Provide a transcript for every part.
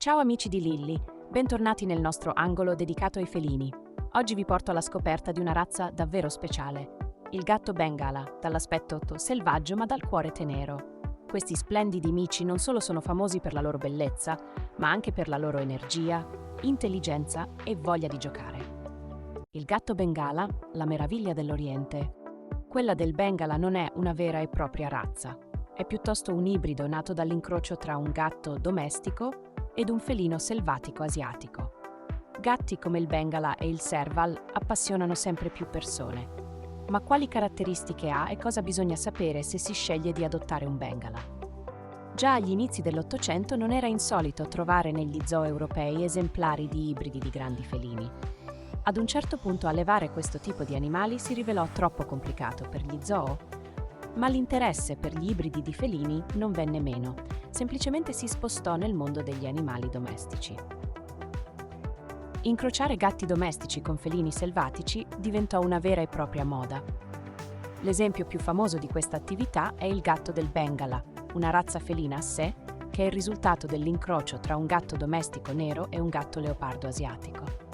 Ciao amici di Lilly, bentornati nel nostro angolo dedicato ai felini. Oggi vi porto alla scoperta di una razza davvero speciale, il gatto Bengala, dall'aspetto selvaggio ma dal cuore tenero. Questi splendidi mici non solo sono famosi per la loro bellezza, ma anche per la loro energia, intelligenza e voglia di giocare. Il gatto Bengala, la meraviglia dell'Oriente. Quella del Bengala non è una vera e propria razza, è piuttosto un ibrido nato dall'incrocio tra un gatto domestico ed un felino selvatico asiatico. Gatti come il Bengala e il Serval appassionano sempre più persone. Ma quali caratteristiche ha e cosa bisogna sapere se si sceglie di adottare un Bengala? Già agli inizi dell'Ottocento non era insolito trovare negli zoo europei esemplari di ibridi di grandi felini. Ad un certo punto allevare questo tipo di animali si rivelò troppo complicato per gli zoo, ma l'interesse per gli ibridi di felini non venne meno, semplicemente si spostò nel mondo degli animali domestici. Incrociare gatti domestici con felini selvatici diventò una vera e propria moda. L'esempio più famoso di questa attività è il gatto del Bengala, una razza felina a sé che è il risultato dell'incrocio tra un gatto domestico nero e un gatto leopardo asiatico.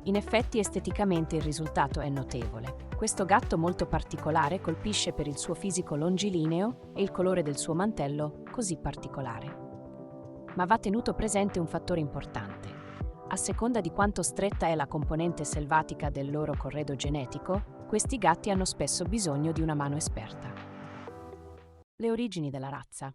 In effetti esteticamente il risultato è notevole. Questo gatto molto particolare colpisce per il suo fisico longilineo e il colore del suo mantello così particolare. Ma va tenuto presente un fattore importante. A seconda di quanto stretta è la componente selvatica del loro corredo genetico, questi gatti hanno spesso bisogno di una mano esperta. Le origini della razza.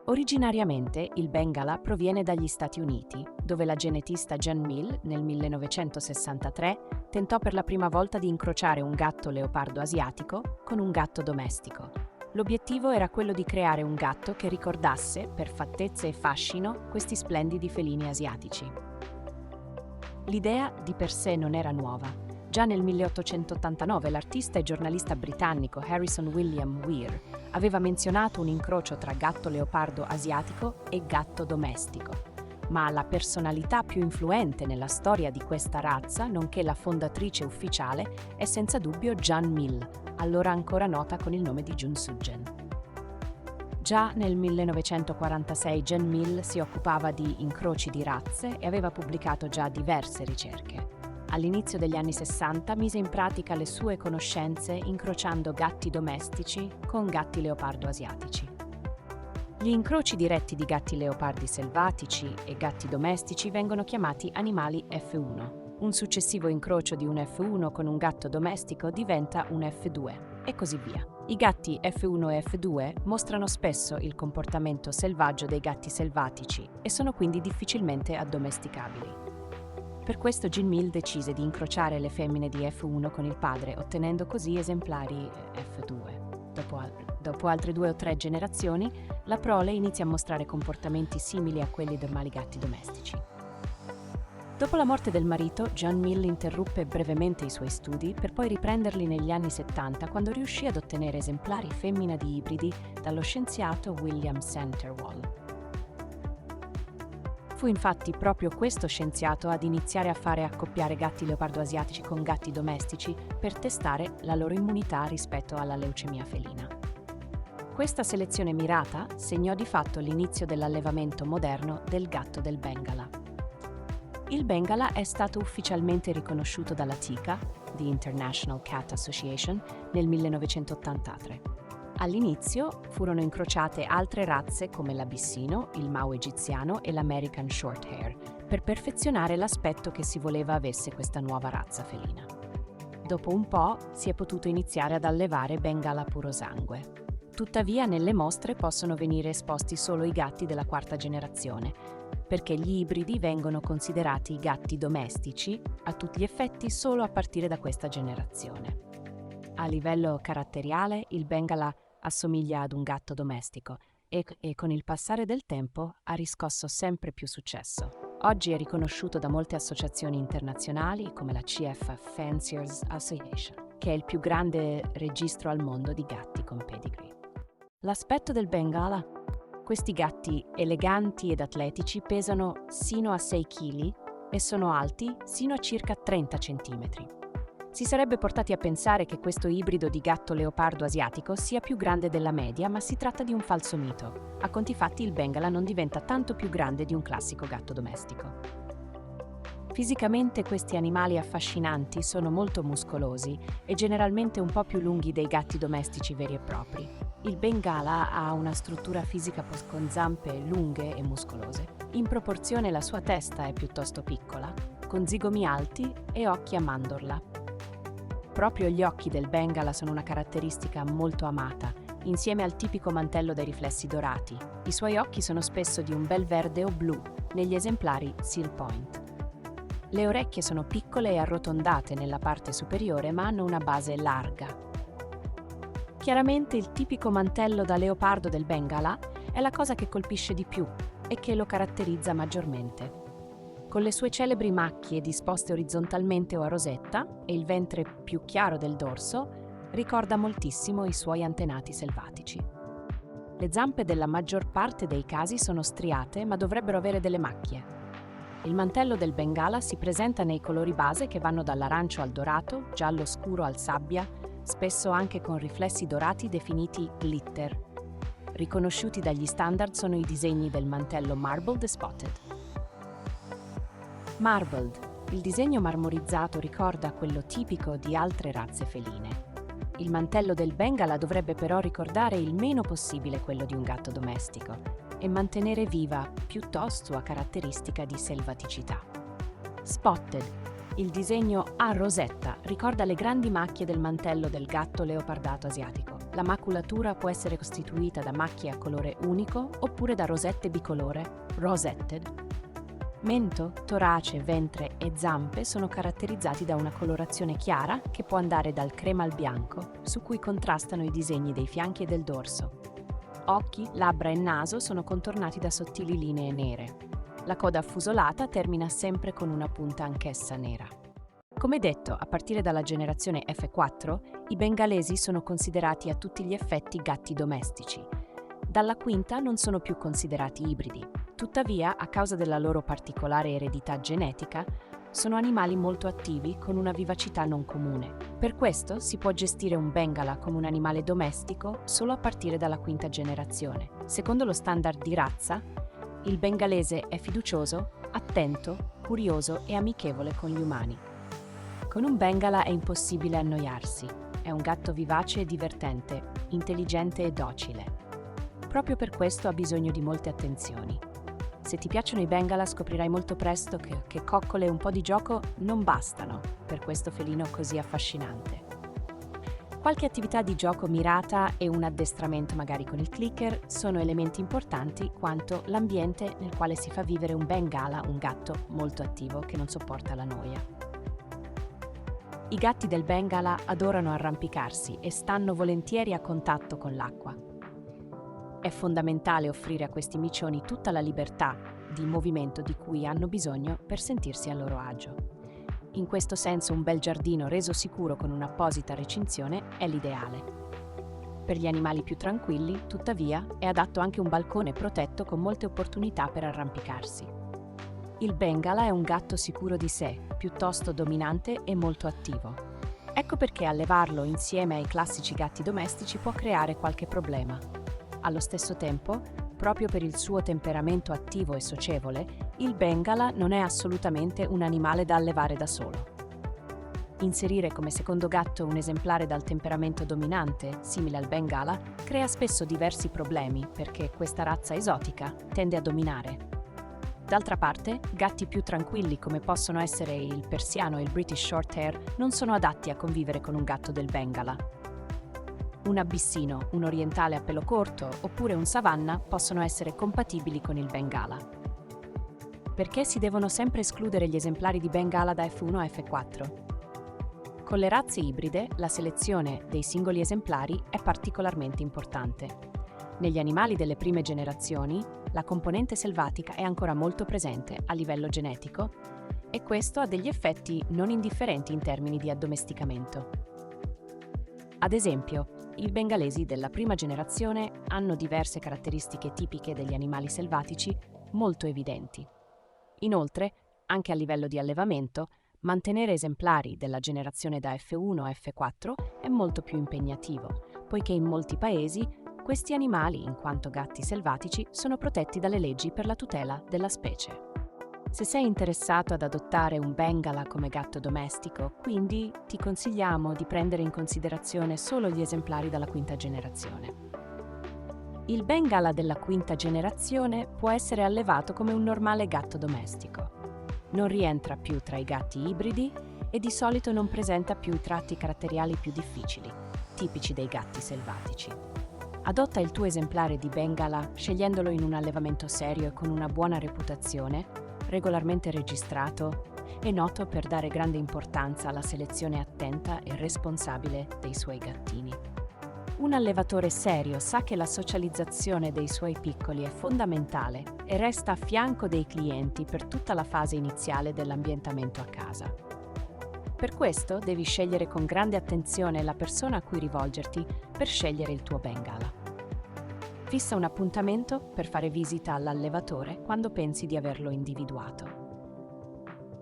Originariamente il Bengala proviene dagli Stati Uniti, dove la genetista Jan Mill nel 1963 tentò per la prima volta di incrociare un gatto leopardo asiatico con un gatto domestico. L'obiettivo era quello di creare un gatto che ricordasse, per fattezza e fascino, questi splendidi felini asiatici. L'idea di per sé non era nuova. Già nel 1889 l'artista e giornalista britannico Harrison William Weir aveva menzionato un incrocio tra gatto leopardo asiatico e gatto domestico. Ma la personalità più influente nella storia di questa razza, nonché la fondatrice ufficiale, è senza dubbio Jan Mill, allora ancora nota con il nome di Jun Soo-gen. Già nel 1946 Jan Mill si occupava di incroci di razze e aveva pubblicato già diverse ricerche. All'inizio degli anni 60 mise in pratica le sue conoscenze incrociando gatti domestici con gatti leopardo asiatici. Gli incroci diretti di gatti leopardi selvatici e gatti domestici vengono chiamati animali F1. Un successivo incrocio di un F1 con un gatto domestico diventa un F2 e così via. I gatti F1 e F2 mostrano spesso il comportamento selvaggio dei gatti selvatici e sono quindi difficilmente addomesticabili. Per questo Jan Mill decise di incrociare le femmine di F1 con il padre, ottenendo così esemplari F2. Dopo altre 2 o 3 generazioni, la prole inizia a mostrare comportamenti simili a quelli dei mali gatti domestici. Dopo la morte del marito, Jan Mill interruppe brevemente i suoi studi per poi riprenderli negli anni 70 quando riuscì ad ottenere esemplari femmina di ibridi dallo scienziato William Centerwall. Fu infatti proprio questo scienziato ad iniziare a fare accoppiare gatti leopardo asiatici con gatti domestici per testare la loro immunità rispetto alla leucemia felina. Questa selezione mirata segnò di fatto l'inizio dell'allevamento moderno del gatto del Bengala. Il Bengala è stato ufficialmente riconosciuto dalla TICA, the International Cat Association, nel 1983. All'inizio furono incrociate altre razze come l'abissino, il Mau egiziano e l'American Shorthair, per perfezionare l'aspetto che si voleva avesse questa nuova razza felina. Dopo un po' si è potuto iniziare ad allevare Bengala purosangue. Tuttavia nelle mostre possono venire esposti solo i gatti della 4ª generazione, perché gli ibridi vengono considerati i gatti domestici a tutti gli effetti solo a partire da questa generazione. A livello caratteriale il Bengala assomiglia ad un gatto domestico e con il passare del tempo ha riscosso sempre più successo. Oggi è riconosciuto da molte associazioni internazionali come la CF Fanciers Association, che è il più grande registro al mondo di gatti con pedigree. L'aspetto del Bengala. Questi gatti eleganti ed atletici pesano sino a 6 kg e sono alti sino a circa 30 cm. Si sarebbe portati a pensare che questo ibrido di gatto leopardo asiatico sia più grande della media, ma si tratta di un falso mito. A conti fatti il Bengala non diventa tanto più grande di un classico gatto domestico. Fisicamente questi animali affascinanti sono molto muscolosi e generalmente un po' più lunghi dei gatti domestici veri e propri. Il Bengala ha una struttura fisica con zampe lunghe e muscolose. In proporzione la sua testa è piuttosto piccola, con zigomi alti e occhi a mandorla. Proprio gli occhi del Bengala sono una caratteristica molto amata, insieme al tipico mantello dai riflessi dorati. I suoi occhi sono spesso di un bel verde o blu, negli esemplari Seal Point. Le orecchie sono piccole e arrotondate nella parte superiore, ma hanno una base larga. Chiaramente il tipico mantello da leopardo del Bengala è la cosa che colpisce di più e che lo caratterizza maggiormente. Con le sue celebri macchie disposte orizzontalmente o a rosetta e il ventre più chiaro del dorso, ricorda moltissimo i suoi antenati selvatici. Le zampe della maggior parte dei casi sono striate, ma dovrebbero avere delle macchie. Il mantello del Bengala si presenta nei colori base che vanno dall'arancio al dorato, giallo scuro al sabbia, spesso anche con riflessi dorati definiti glitter. Riconosciuti dagli standard sono i disegni del mantello Marbled e Spotted. Marbled, il disegno marmorizzato ricorda quello tipico di altre razze feline. Il mantello del Bengala dovrebbe però ricordare il meno possibile quello di un gatto domestico e mantenere viva piuttosto sua caratteristica di selvaticità. Spotted, il disegno a rosetta, ricorda le grandi macchie del mantello del gatto leopardato asiatico. La maculatura può essere costituita da macchie a colore unico oppure da rosette bicolore, rosetted. Mento, torace, ventre e zampe sono caratterizzati da una colorazione chiara che può andare dal crema al bianco, su cui contrastano i disegni dei fianchi e del dorso. Occhi, labbra e naso sono contornati da sottili linee nere. La coda affusolata termina sempre con una punta anch'essa nera. Come detto, a partire dalla generazione F4, i bengalesi sono considerati a tutti gli effetti gatti domestici. Dalla quinta non sono più considerati ibridi. Tuttavia, a causa della loro particolare eredità genetica, sono animali molto attivi con una vivacità non comune. Per questo si può gestire un Bengala come un animale domestico solo a partire dalla quinta generazione. Secondo lo standard di razza, il bengalese è fiducioso, attento, curioso e amichevole con gli umani. Con un Bengala è impossibile annoiarsi. È un gatto vivace e divertente, intelligente e docile. Proprio per questo ha bisogno di molte attenzioni. Se ti piacciono i Bengala scoprirai molto presto che coccole e un po' di gioco non bastano per questo felino così affascinante. Qualche attività di gioco mirata e un addestramento magari con il clicker sono elementi importanti quanto l'ambiente nel quale si fa vivere un Bengala, un gatto molto attivo che non sopporta la noia. I gatti del Bengala adorano arrampicarsi e stanno volentieri a contatto con l'acqua. È fondamentale offrire a questi micioni tutta la libertà di movimento di cui hanno bisogno per sentirsi a loro agio. In questo senso un bel giardino reso sicuro con un'apposita recinzione è l'ideale. Per gli animali più tranquilli, tuttavia, è adatto anche un balcone protetto con molte opportunità per arrampicarsi. Il Bengala è un gatto sicuro di sé, piuttosto dominante e molto attivo. Ecco perché allevarlo insieme ai classici gatti domestici può creare qualche problema. Allo stesso tempo, proprio per il suo temperamento attivo e socievole, il Bengala non è assolutamente un animale da allevare da solo. Inserire come secondo gatto un esemplare dal temperamento dominante, simile al Bengala, crea spesso diversi problemi perché questa razza esotica tende a dominare. D'altra parte, gatti più tranquilli come possono essere il persiano e il British Shorthair non sono adatti a convivere con un gatto del Bengala. Un abissino, un orientale a pelo corto oppure un savanna possono essere compatibili con il Bengala. Perché si devono sempre escludere gli esemplari di Bengala da F1 a F4? Con le razze ibride, la selezione dei singoli esemplari è particolarmente importante. Negli animali delle prime generazioni, la componente selvatica è ancora molto presente a livello genetico e questo ha degli effetti non indifferenti in termini di addomesticamento. Ad esempio, i bengalesi della prima generazione hanno diverse caratteristiche tipiche degli animali selvatici molto evidenti. Inoltre, anche a livello di allevamento, Mantenere esemplari della generazione da F1 a F4 è molto più impegnativo, poiché in molti paesi questi animali, in quanto gatti selvatici, sono protetti dalle leggi per la tutela della specie. Se sei interessato ad adottare un Bengala come gatto domestico, quindi ti consigliamo di prendere in considerazione solo gli esemplari dalla quinta generazione. Il Bengala della quinta generazione può essere allevato come un normale gatto domestico. Non rientra più tra i gatti ibridi e di solito non presenta più i tratti caratteriali più difficili, tipici dei gatti selvatici. Adotta il tuo esemplare di Bengala scegliendolo in un allevamento serio e con una buona reputazione, regolarmente registrato e noto per dare grande importanza alla selezione attenta e responsabile dei suoi gattini. Un allevatore serio sa che la socializzazione dei suoi piccoli è fondamentale e resta a fianco dei clienti per tutta la fase iniziale dell'ambientamento a casa. Per questo devi scegliere con grande attenzione la persona a cui rivolgerti per scegliere il tuo Bengala. Fissa un appuntamento per fare visita all'allevatore quando pensi di averlo individuato.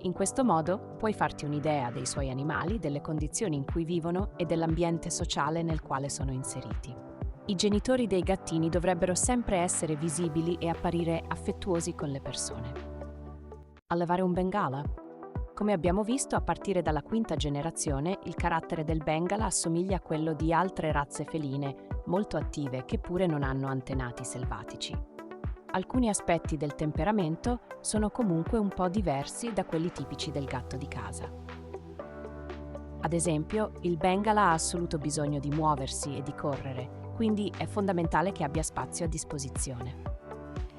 In questo modo puoi farti un'idea dei suoi animali, delle condizioni in cui vivono e dell'ambiente sociale nel quale sono inseriti. I genitori dei gattini dovrebbero sempre essere visibili e apparire affettuosi con le persone. Allevare un Bengala? Come abbiamo visto, a partire dalla quinta generazione, il carattere del Bengala assomiglia a quello di altre razze feline, molto attive, che pure non hanno antenati selvatici. Alcuni aspetti del temperamento sono comunque un po' diversi da quelli tipici del gatto di casa. Ad esempio, il Bengala ha assoluto bisogno di muoversi e di correre, quindi è fondamentale che abbia spazio a disposizione.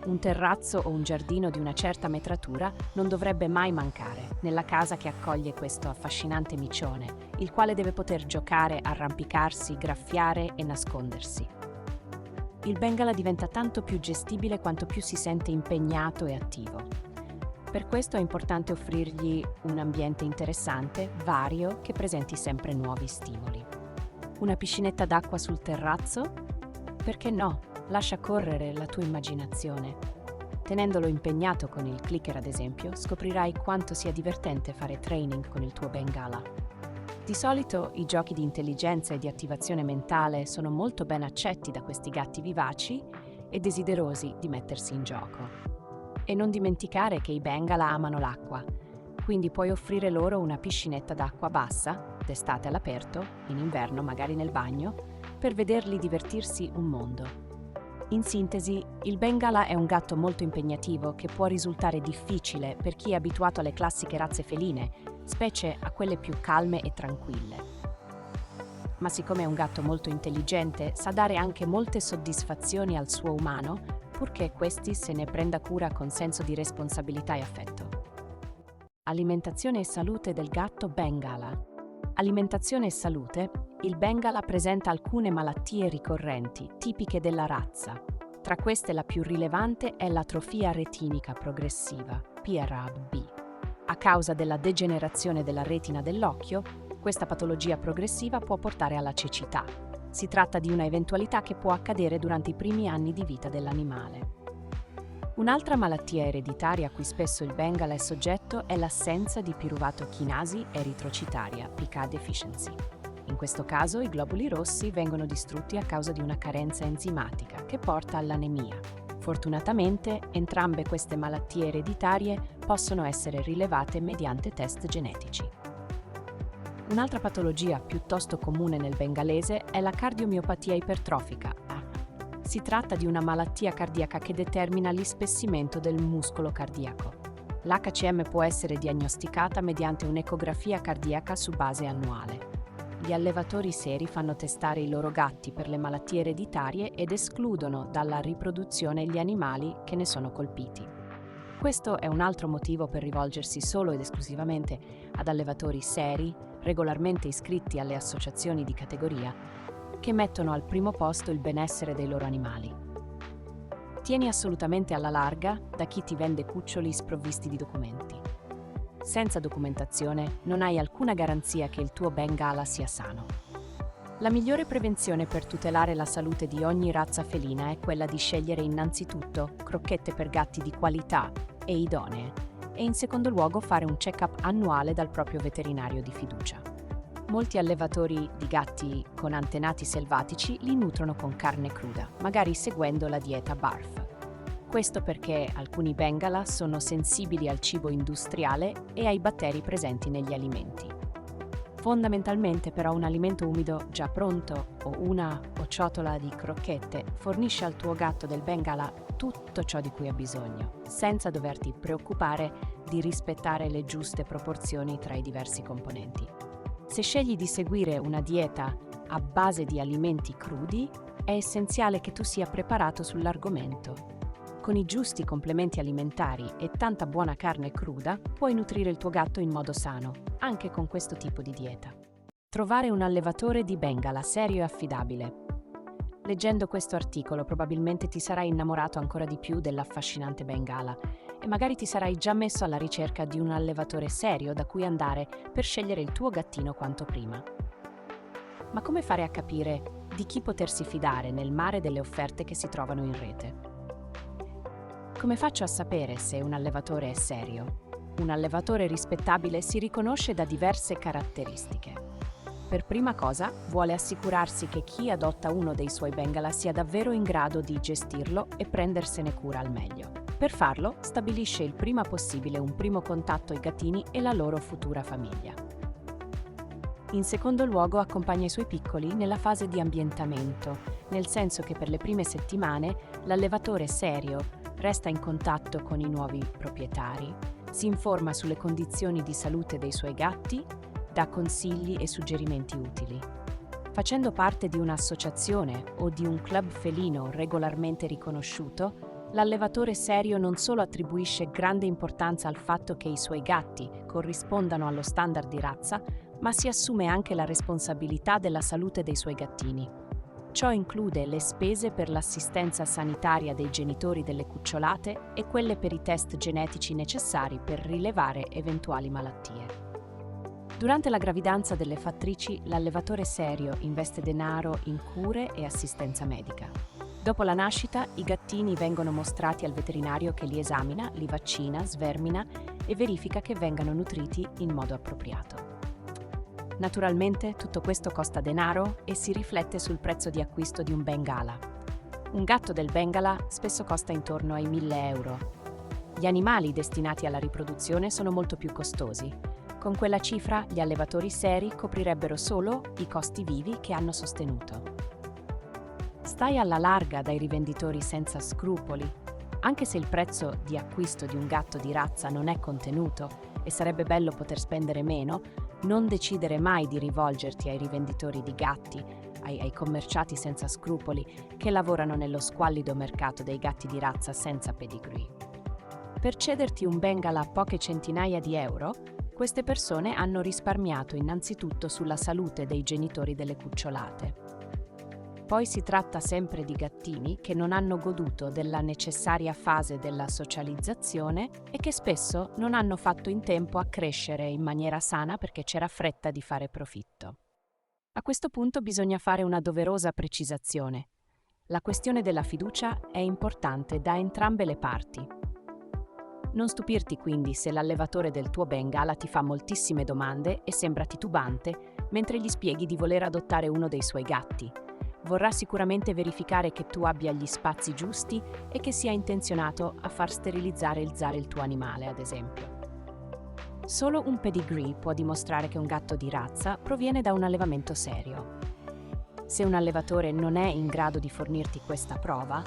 Un terrazzo o un giardino di una certa metratura non dovrebbe mai mancare nella casa che accoglie questo affascinante micione, il quale deve poter giocare, arrampicarsi, graffiare e nascondersi. Il Bengala diventa tanto più gestibile quanto più si sente impegnato e attivo. Per questo è importante offrirgli un ambiente interessante, vario, che presenti sempre nuovi stimoli. Una piscinetta d'acqua sul terrazzo? Perché no? Lascia correre la tua immaginazione. Tenendolo impegnato con il clicker, ad esempio, scoprirai quanto sia divertente fare training con il tuo Bengala. Di solito i giochi di intelligenza e di attivazione mentale sono molto ben accetti da questi gatti vivaci e desiderosi di mettersi in gioco. E non dimenticare che i Bengala amano l'acqua, quindi puoi offrire loro una piscinetta d'acqua bassa, d'estate all'aperto, in inverno magari nel bagno, per vederli divertirsi un mondo. In sintesi, il Bengala è un gatto molto impegnativo che può risultare difficile per chi è abituato alle classiche razze feline, specie a quelle più calme e tranquille. Ma siccome è un gatto molto intelligente, sa dare anche molte soddisfazioni al suo umano, purché questi se ne prenda cura con senso di responsabilità e affetto. Alimentazione e salute del gatto Bengala. Alimentazione e salute. Il Bengala presenta alcune malattie ricorrenti, tipiche della razza. Tra queste la più rilevante è l'atrofia retinica progressiva, PRAB. A causa della degenerazione della retina dell'occhio, questa patologia progressiva può portare alla cecità. Si tratta di una eventualità che può accadere durante i primi anni di vita dell'animale. Un'altra malattia ereditaria a cui spesso il Bengala è soggetto è l'assenza di piruvato chinasi eritrocitaria, PK deficiency. In questo caso i globuli rossi vengono distrutti a causa di una carenza enzimatica che porta all'anemia. Fortunatamente, entrambe queste malattie ereditarie possono essere rilevate mediante test genetici. Un'altra patologia piuttosto comune nel bengalese è la cardiomiopatia ipertrofica. Si tratta di una malattia cardiaca che determina l'ispessimento del muscolo cardiaco. L'HCM può essere diagnosticata mediante un'ecografia cardiaca su base annuale. Gli allevatori seri fanno testare i loro gatti per le malattie ereditarie ed escludono dalla riproduzione gli animali che ne sono colpiti. Questo è un altro motivo per rivolgersi solo ed esclusivamente ad allevatori seri, regolarmente iscritti alle associazioni di categoria, che mettono al primo posto il benessere dei loro animali. Tieni assolutamente alla larga da chi ti vende cuccioli sprovvisti di documenti. Senza documentazione non hai alcuna garanzia che il tuo Bengala sia sano. La migliore prevenzione per tutelare la salute di ogni razza felina è quella di scegliere innanzitutto crocchette per gatti di qualità e idonee e in secondo luogo fare un check-up annuale dal proprio veterinario di fiducia. Molti allevatori di gatti con antenati selvatici li nutrono con carne cruda, magari seguendo la dieta BARF. Questo perché alcuni Bengala sono sensibili al cibo industriale e ai batteri presenti negli alimenti. Fondamentalmente però un alimento umido già pronto o una o ciotola di crocchette fornisce al tuo gatto del Bengala tutto ciò di cui ha bisogno, senza doverti preoccupare di rispettare le giuste proporzioni tra i diversi componenti. Se scegli di seguire una dieta a base di alimenti crudi, è essenziale che tu sia preparato sull'argomento. Con i giusti complementi alimentari e tanta buona carne cruda, puoi nutrire il tuo gatto in modo sano, anche con questo tipo di dieta. Trovare un allevatore di Bengala serio e affidabile. Leggendo questo articolo probabilmente ti sarai innamorato ancora di più dell'affascinante Bengala e magari ti sarai già messo alla ricerca di un allevatore serio da cui andare per scegliere il tuo gattino quanto prima. Ma come fare a capire di chi potersi fidare nel mare delle offerte che si trovano in rete? Come faccio a sapere se un allevatore è serio? Un allevatore rispettabile si riconosce da diverse caratteristiche. Per prima cosa, vuole assicurarsi che chi adotta uno dei suoi Bengala sia davvero in grado di gestirlo e prendersene cura al meglio. Per farlo, stabilisce il prima possibile un primo contatto ai gattini e la loro futura famiglia. In secondo luogo, accompagna i suoi piccoli nella fase di ambientamento, nel senso che per le prime settimane l'allevatore serio resta in contatto con i nuovi proprietari, si informa sulle condizioni di salute dei suoi gatti, dà consigli e suggerimenti utili. Facendo parte di un'associazione o di un club felino regolarmente riconosciuto, l'allevatore serio non solo attribuisce grande importanza al fatto che i suoi gatti corrispondano allo standard di razza, ma si assume anche la responsabilità della salute dei suoi gattini. Ciò include le spese per l'assistenza sanitaria dei genitori delle cucciolate e quelle per i test genetici necessari per rilevare eventuali malattie. Durante la gravidanza delle fattrici, l'allevatore serio investe denaro in cure e assistenza medica. Dopo la nascita, i gattini vengono mostrati al veterinario che li esamina, li vaccina, svermina e verifica che vengano nutriti in modo appropriato. Naturalmente tutto questo costa denaro e si riflette sul prezzo di acquisto di un Bengala. Un gatto del Bengala spesso costa intorno ai 1.000 euro. Gli animali destinati alla riproduzione sono molto più costosi. Con quella cifra gli allevatori seri coprirebbero solo i costi vivi che hanno sostenuto. Stai alla larga dai rivenditori senza scrupoli. Anche se il prezzo di acquisto di un gatto di razza non è contenuto e sarebbe bello poter spendere meno, non decidere mai di rivolgerti ai rivenditori di gatti, ai commerciati senza scrupoli che lavorano nello squallido mercato dei gatti di razza senza pedigree. Per cederti un Bengala a poche centinaia di euro, queste persone hanno risparmiato innanzitutto sulla salute dei genitori delle cucciolate. Poi si tratta sempre di gattini che non hanno goduto della necessaria fase della socializzazione e che spesso non hanno fatto in tempo a crescere in maniera sana perché c'era fretta di fare profitto. A questo punto bisogna fare una doverosa precisazione. La questione della fiducia è importante da entrambe le parti. Non stupirti quindi se l'allevatore del tuo Bengala ti fa moltissime domande e sembra titubante mentre gli spieghi di voler adottare uno dei suoi gatti. Vorrà sicuramente verificare che tu abbia gli spazi giusti e che sia intenzionato a far sterilizzare il tuo animale, ad esempio. Solo un pedigree può dimostrare che un gatto di razza proviene da un allevamento serio. Se un allevatore non è in grado di fornirti questa prova,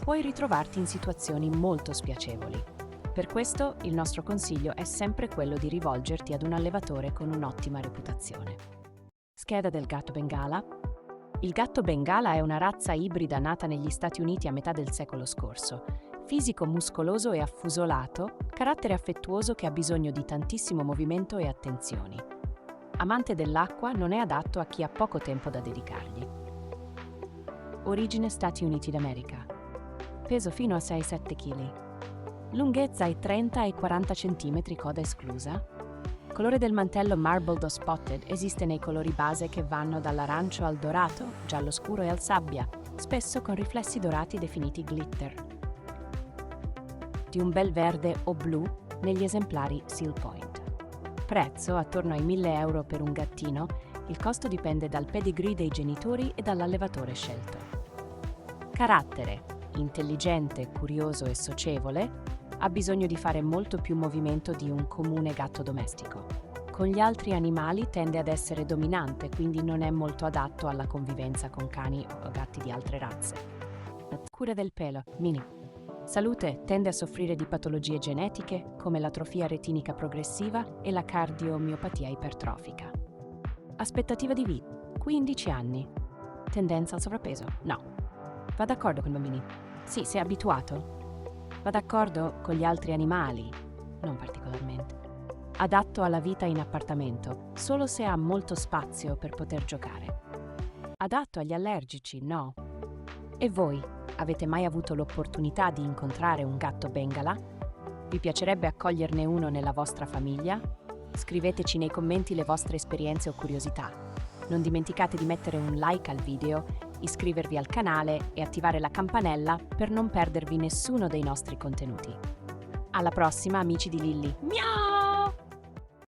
puoi ritrovarti in situazioni molto spiacevoli. Per questo il nostro consiglio è sempre quello di rivolgerti ad un allevatore con un'ottima reputazione. Scheda del gatto Bengala. Il gatto Bengala è una razza ibrida nata negli Stati Uniti a metà del secolo scorso. Fisico muscoloso e affusolato, carattere affettuoso che ha bisogno di tantissimo movimento e attenzioni. Amante dell'acqua, non è adatto a chi ha poco tempo da dedicargli. Origine Stati Uniti d'America. Peso fino a 6-7 kg. Lunghezza ai 30 ai 40 cm, coda esclusa. Colore del mantello Marbled o Spotted esiste nei colori base che vanno dall'arancio al dorato, giallo scuro e al sabbia, spesso con riflessi dorati definiti glitter. Di un bel verde o blu, negli esemplari Seal Point. Prezzo attorno ai 1.000 euro per un gattino, il costo dipende dal pedigree dei genitori e dall'allevatore scelto. Carattere: intelligente, curioso e socievole, ha bisogno di fare molto più movimento di un comune gatto domestico. Con gli altri animali tende ad essere dominante, quindi non è molto adatto alla convivenza con cani o gatti di altre razze. Cura del pelo, mini. Salute: tende a soffrire di patologie genetiche come l'atrofia retinica progressiva e la cardiomiopatia ipertrofica. Aspettativa di vita: 15 anni. Tendenza al sovrappeso? No. Va d'accordo con i bambini? Sì, se è abituato. Va d'accordo con gli altri animali? Non particolarmente. Adatto alla vita in appartamento, solo se ha molto spazio per poter giocare. Adatto agli allergici? No. E voi, avete mai avuto l'opportunità di incontrare un gatto bengala? Vi piacerebbe accoglierne uno nella vostra famiglia? Scriveteci nei commenti le vostre esperienze o curiosità. Non dimenticate di mettere un like al video, iscrivervi al canale e attivare la campanella per non perdervi nessuno dei nostri contenuti. Alla prossima, amici di Lilli. Miau!